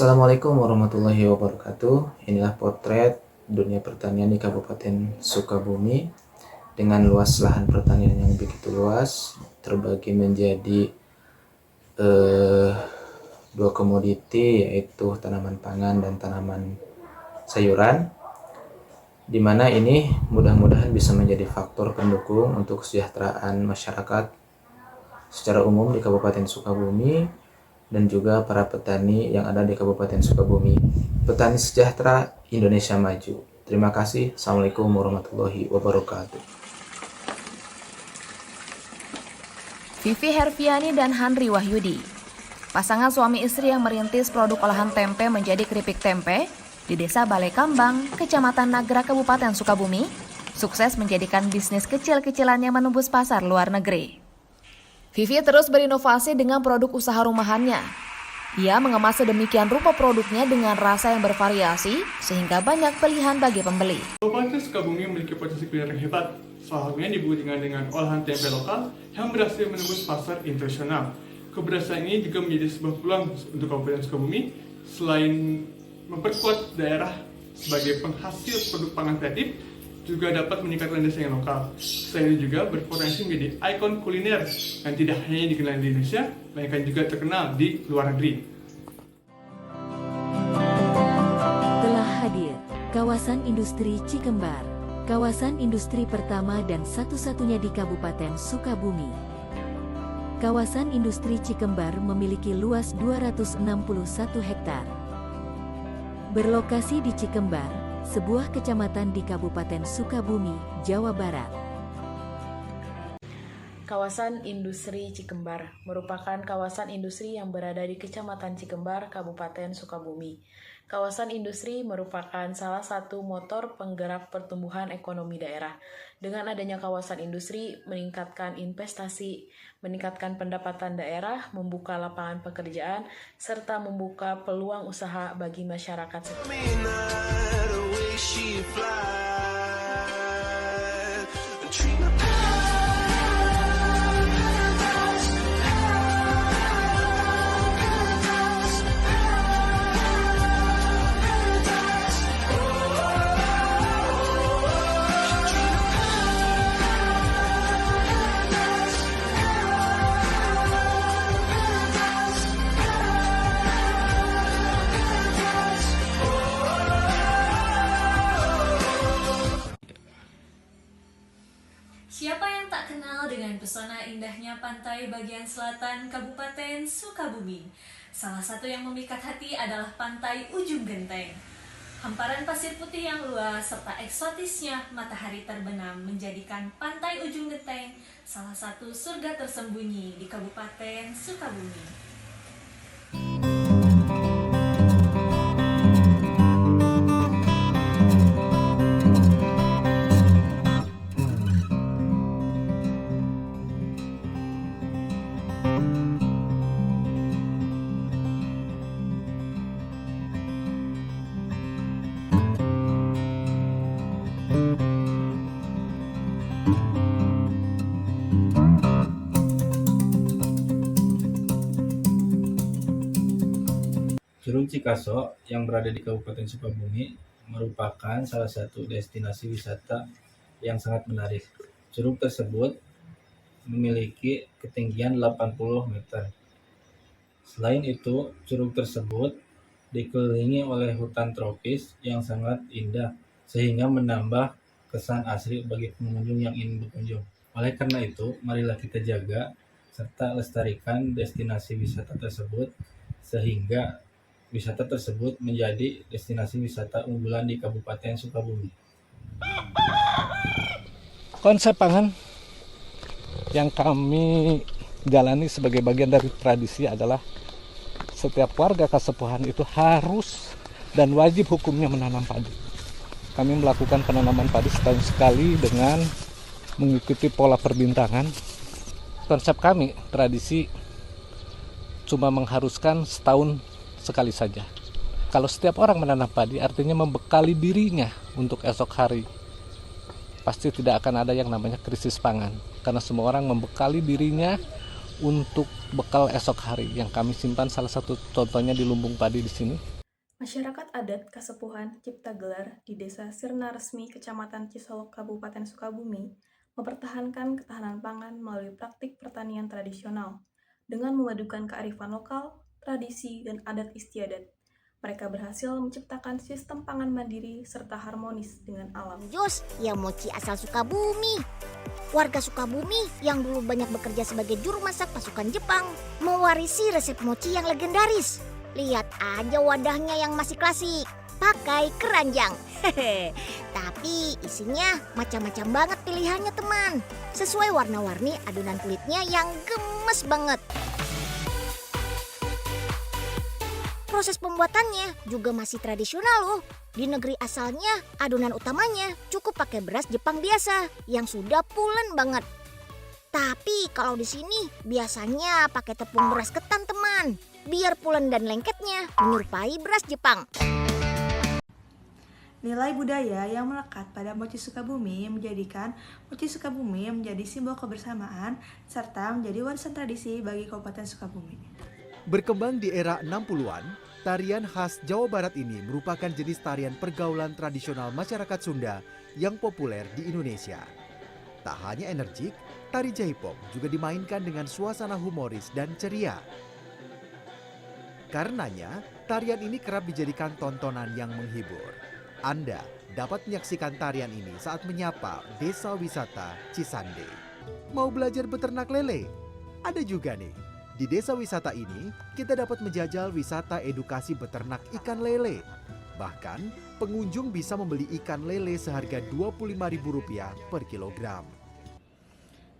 Assalamualaikum warahmatullahi wabarakatuh. Inilah potret dunia pertanian di Kabupaten Sukabumi dengan luas lahan pertanian yang begitu luas, terbagi menjadi dua komoditi, yaitu tanaman pangan dan tanaman sayuran, di mana ini mudah-mudahan bisa menjadi faktor pendukung untuk kesejahteraan masyarakat secara umum di Kabupaten Sukabumi dan juga para petani yang ada di Kabupaten Sukabumi. Petani sejahtera, Indonesia maju. Terima kasih. Assalamualaikum warahmatullahi wabarakatuh. Vivi Herfiani dan Handri Wahyudi, pasangan suami istri yang merintis produk olahan tempe menjadi keripik tempe di Desa Balai Kambang, Kecamatan Nagra, Kabupaten Sukabumi, sukses menjadikan bisnis kecil-kecilannya menembus pasar luar negeri. Vivi terus berinovasi dengan produk usaha rumahannya. Ia mengemas sedemikian rupa produknya dengan rasa yang bervariasi sehingga banyak pilihan bagi pembeli. Kabupaten Sukabumi memiliki potensi kuliner yang hebat, salah satunya dibuktikan dengan olahan tempe lokal yang berhasil menembus pasar internasional. Keberhasilan ini juga menjadi sebuah peluang untuk Kabupaten Sukabumi selain memperkuat daerah sebagai penghasil produk pangan kreatif, juga dapat meningkatkan desa yang lokal. Selain itu juga berpotensi menjadi ikon kuliner yang tidak hanya dikenal di Indonesia, melainkan juga terkenal di luar negeri. Telah hadir Kawasan Industri Cikembar, kawasan industri pertama dan satu-satunya di Kabupaten Sukabumi. Kawasan Industri Cikembar memiliki luas 261 hektar. Berlokasi di Cikembar, sebuah kecamatan di Kabupaten Sukabumi, Jawa Barat. Kawasan Industri Cikembar merupakan kawasan industri yang berada di Kecamatan Cikembar, Kabupaten Sukabumi. Kawasan industri merupakan salah satu motor penggerak pertumbuhan ekonomi daerah. Dengan adanya kawasan industri, meningkatkan investasi, meningkatkan pendapatan daerah, membuka lapangan pekerjaan, serta membuka peluang usaha bagi masyarakat sekitar. Siapa yang tak kenal dengan pesona indahnya pantai bagian selatan Kabupaten Sukabumi? Salah satu yang memikat hati adalah Pantai Ujung Genteng. Hamparan pasir putih yang luas serta eksotisnya matahari terbenam menjadikan Pantai Ujung Genteng salah satu surga tersembunyi di Kabupaten Sukabumi. Curug Cikaso yang berada di Kabupaten Sukabumi merupakan salah satu destinasi wisata yang sangat menarik. Curug tersebut memiliki ketinggian 80 meter. Selain itu, curug tersebut dikelilingi oleh hutan tropis yang sangat indah sehingga menambah kesan asri bagi pengunjung yang ingin berkunjung. Oleh karena itu, marilah kita jaga serta lestarikan destinasi wisata tersebut sehingga wisata tersebut menjadi destinasi wisata unggulan di Kabupaten Sukabumi. Konsep pangan yang kami jalani sebagai bagian dari tradisi adalah setiap warga Kasepuhan itu harus dan wajib hukumnya menanam padi. Kami melakukan penanaman padi setahun sekali dengan mengikuti pola perbintangan. Konsep kami, tradisi cuma mengharuskan setahun sekali saja. Kalau setiap orang menanam padi, artinya membekali dirinya untuk esok hari. Pasti tidak akan ada yang namanya krisis pangan, karena semua orang membekali dirinya untuk bekal esok hari yang kami simpan. Salah satu contohnya di lumbung padi di sini. Masyarakat adat Kasepuhan Cipta Gelar di Desa Sirna Resmi, Kecamatan Cisolok, Kabupaten Sukabumi, mempertahankan ketahanan pangan melalui praktik pertanian tradisional dengan memadukan kearifan lokal, tradisi, dan adat istiadat. Mereka berhasil menciptakan sistem pangan mandiri serta harmonis dengan alam. Jos, yang mochi asal Sukabumi. Warga Sukabumi yang dulu banyak bekerja sebagai juru masak pasukan Jepang mewarisi resep mochi yang legendaris. Lihat aja wadahnya yang masih klasik, pakai keranjang. Tapi isinya macam-macam banget pilihannya teman. Sesuai warna-warni adonan kulitnya yang gemes banget. Proses pembuatannya juga masih tradisional loh. Di negeri asalnya, adonan utamanya cukup pakai beras Jepang biasa yang sudah pulen banget. Tapi kalau di sini biasanya pakai tepung beras ketan teman, biar pulen dan lengketnya menyerupai beras Jepang. Nilai budaya yang melekat pada mochi Sukabumi menjadikan mochi Sukabumi menjadi simbol kebersamaan serta menjadi warisan tradisi bagi Kabupaten Sukabumi. Berkembang di era 60-an, tarian khas Jawa Barat ini merupakan jenis tarian pergaulan tradisional masyarakat Sunda yang populer di Indonesia. Tak hanya energik, tari Jaipong juga dimainkan dengan suasana humoris dan ceria. Karenanya, tarian ini kerap dijadikan tontonan yang menghibur. Anda dapat menyaksikan tarian ini saat menyapa Desa Wisata Cisande. Mau belajar beternak lele? Ada juga nih. Di desa wisata ini, kita dapat menjajal wisata edukasi beternak ikan lele. Bahkan, pengunjung bisa membeli ikan lele seharga Rp25.000 per kilogram.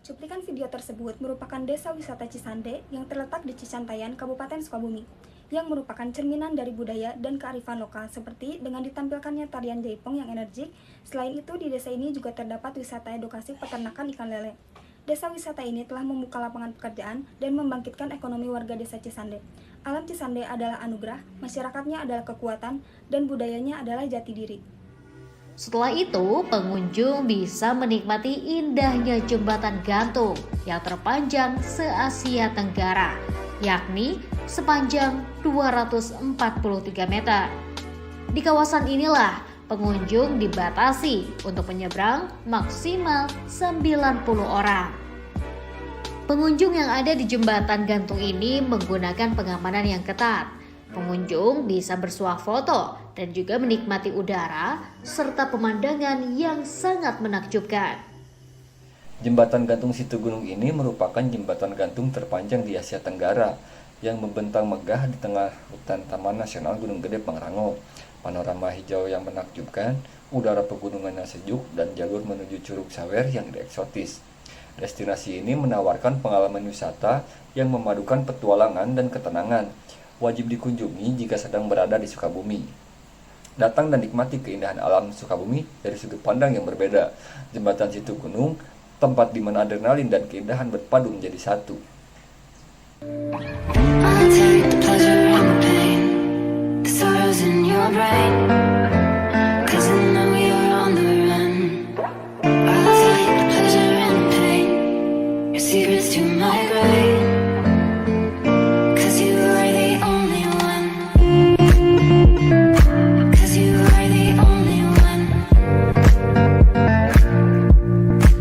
Cuplikan video tersebut merupakan Desa Wisata Cisande yang terletak di Cicantayan, Kabupaten Sukabumi, yang merupakan cerminan dari budaya dan kearifan lokal seperti dengan ditampilkannya tarian Jaipong yang energik. Selain itu, di desa ini juga terdapat wisata edukasi peternakan ikan lele. Desa wisata ini telah membuka lapangan pekerjaan dan membangkitkan ekonomi warga desa Cisande. Alam Cisande adalah anugerah, masyarakatnya adalah kekuatan, dan budayanya adalah jati diri. Setelah itu, pengunjung bisa menikmati indahnya jembatan gantung yang terpanjang se-Asia Tenggara, yakni sepanjang 243 meter. Di kawasan inilah pengunjung dibatasi untuk menyeberang maksimal 90 orang. Pengunjung yang ada di jembatan gantung ini menggunakan pengamanan yang ketat. Pengunjung bisa bersuah foto dan juga menikmati udara serta pemandangan yang sangat menakjubkan. Jembatan gantung Situgunung ini merupakan jembatan gantung terpanjang di Asia Tenggara yang membentang megah di tengah hutan Taman Nasional Gunung Gede Pangrango. Panorama hijau yang menakjubkan, udara pegunungan yang sejuk, dan jalur menuju Curug Sawer yang eksotis. Destinasi ini menawarkan pengalaman wisata yang memadukan petualangan dan ketenangan. Wajib dikunjungi jika sedang berada di Sukabumi. Datang dan nikmati keindahan alam Sukabumi dari sudut pandang yang berbeda. Jembatan Situgunung, tempat di mana adrenalin dan keindahan berpadu menjadi satu. In your brain, 'cause I know you're on the run. I'll take the pleasure and the pain, your secrets to my grave, 'cause you are the only one, 'cause you are the only one,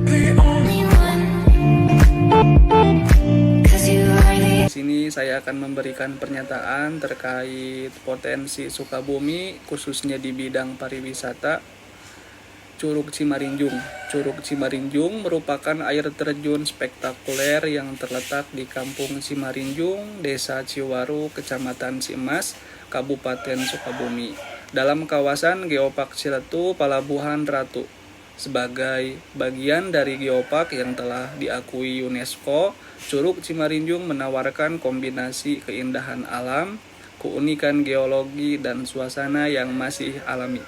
the only one, 'cause you are the. Sini saya akan memberikan pernyataan terkait potensi Sukabumi khususnya di bidang pariwisata. Curug Cimarinjung. Curug Cimarinjung merupakan air terjun spektakuler yang terletak di Kampung Cimarinjung, Desa Ciwaru, Kecamatan Cimas, Kabupaten Sukabumi, dalam kawasan Geopark Ciletu, Palabuhan Ratu. Sebagai bagian dari geopark yang telah diakui UNESCO, Curug Cimarinjung menawarkan kombinasi keindahan alam, keunikan geologi, dan suasana yang masih alami.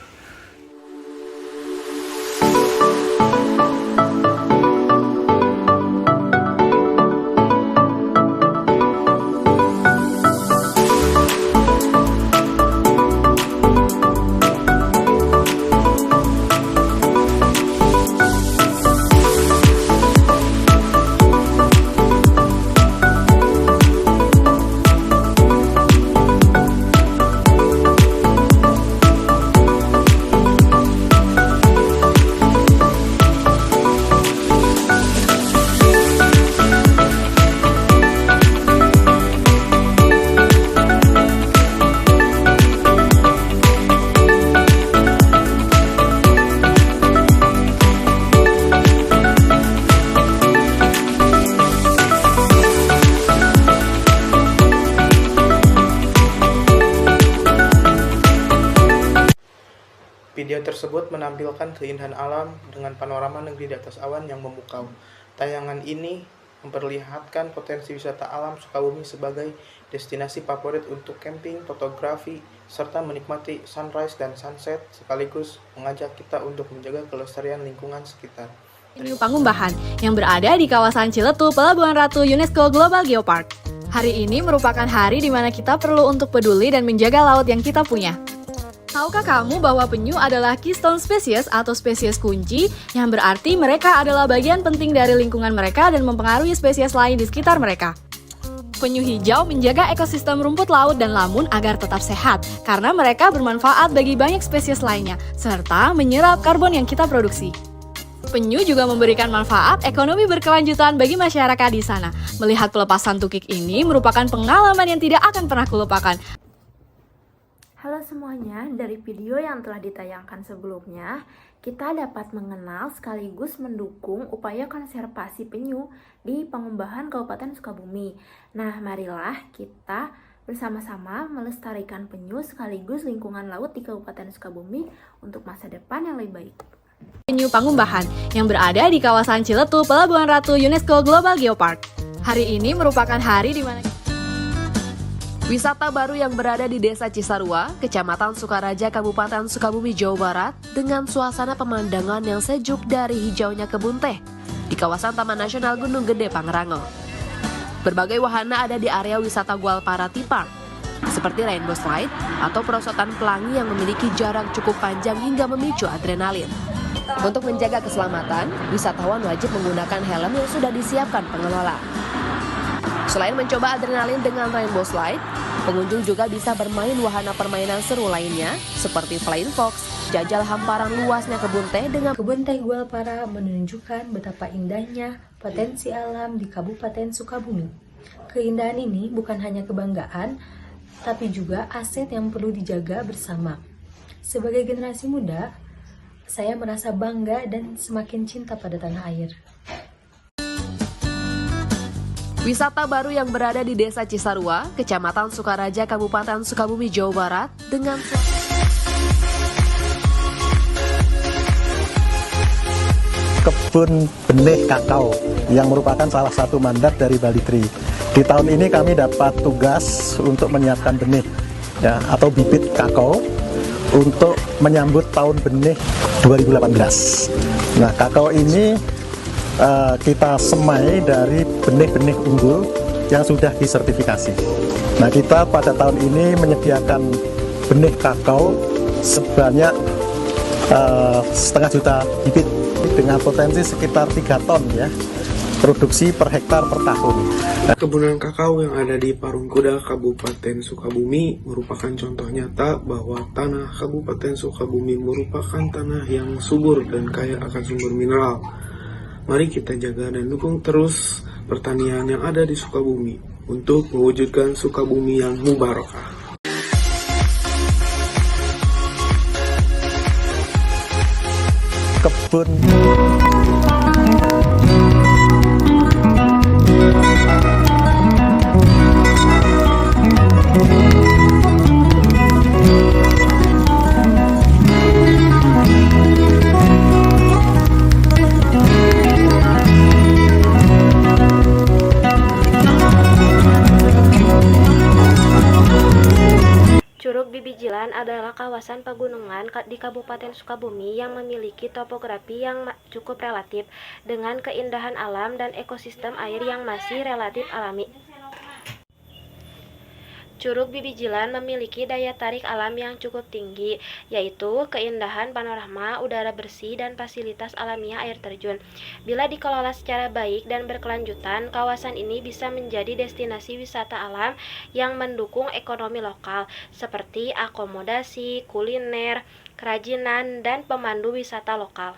Video tersebut menampilkan keindahan alam dengan panorama negeri di atas awan yang memukau. Tayangan ini memperlihatkan potensi wisata alam Sukabumi sebagai destinasi favorit untuk camping, fotografi, serta menikmati sunrise dan sunset, sekaligus mengajak kita untuk menjaga kelestarian lingkungan sekitar. Penyu Pangumbahan yang berada di kawasan Ciletu, Pelabuhan Ratu UNESCO Global Geopark. Hari ini merupakan hari di mana kita perlu untuk peduli dan menjaga laut yang kita punya. Tahukah kamu bahwa penyu adalah keystone species atau spesies kunci, yang berarti mereka adalah bagian penting dari lingkungan mereka dan mempengaruhi spesies lain di sekitar mereka. Penyu hijau menjaga ekosistem rumput laut dan lamun agar tetap sehat, karena mereka bermanfaat bagi banyak spesies lainnya, serta menyerap karbon yang kita produksi. Penyu juga memberikan manfaat ekonomi berkelanjutan bagi masyarakat di sana. Melihat pelepasan tukik ini merupakan pengalaman yang tidak akan pernah kulupakan. Halo semuanya, dari video yang telah ditayangkan sebelumnya, kita dapat mengenal sekaligus mendukung upaya konservasi penyu di Pangumbahan Kabupaten Sukabumi. Nah, marilah kita bersama-sama melestarikan penyu sekaligus lingkungan laut di Kabupaten Sukabumi untuk masa depan yang lebih baik. Penyu Pangumbahan yang berada di kawasan Ciletu, Pelabuhan Ratu UNESCO Global Geopark. Hari ini merupakan hari di mana wisata baru yang berada di Desa Cisarua, Kecamatan Sukaraja, Kabupaten Sukabumi, Jawa Barat, dengan suasana pemandangan yang sejuk dari hijaunya kebun teh di kawasan Taman Nasional Gunung Gede, Pangrango. Berbagai wahana ada di area wisata Gualpara Tipang, seperti rainbow slide atau perosotan pelangi yang memiliki jarak cukup panjang hingga memicu adrenalin. Untuk menjaga keselamatan, wisatawan wajib menggunakan helm yang sudah disiapkan pengelola. Selain mencoba adrenalin dengan rainbow slide, pengunjung juga bisa bermain wahana permainan seru lainnya seperti flying fox, jajal hamparan luasnya kebun teh dengan Kebun teh Gualpara menunjukkan betapa indahnya potensi alam di Kabupaten Sukabumi. Keindahan ini bukan hanya kebanggaan, tapi juga aset yang perlu dijaga bersama. Sebagai generasi muda, saya merasa bangga dan semakin cinta pada tanah air. Wisata baru yang berada di Desa Cisarua, Kecamatan Sukaraja, Kabupaten Sukabumi, Jawa Barat, dengan kebun benih kakao yang merupakan salah satu mandat dari Bali Tree. Di tahun ini kami dapat tugas untuk menyiapkan benih ya, atau bibit kakao untuk menyambut tahun benih 2018. Nah, kakao ini kita semai dari benih-benih unggul yang sudah disertifikasi. Nah, kita pada tahun ini menyediakan benih kakao sebanyak 1,5 juta bibit dengan potensi sekitar 3 ton ya produksi per hektar per tahun. Kebunan kakao yang ada di Parungkuda, Kabupaten Sukabumi merupakan contoh nyata bahwa tanah Kabupaten Sukabumi merupakan tanah yang subur dan kaya akan sumber mineral. Mari kita jaga dan dukung terus pertanian yang ada di Sukabumi untuk mewujudkan Sukabumi yang mubarakah. Kebun Curug Bibijilan adalah kawasan pegunungan di Kabupaten Sukabumi yang memiliki topografi yang cukup relatif dengan keindahan alam dan ekosistem air yang masih relatif alami. Curug Bibijilan memiliki daya tarik alam yang cukup tinggi, yaitu keindahan panorama, udara bersih, dan fasilitas alamiah air terjun. Bila dikelola secara baik dan berkelanjutan, kawasan ini bisa menjadi destinasi wisata alam yang mendukung ekonomi lokal, seperti akomodasi, kuliner, kerajinan, dan pemandu wisata lokal.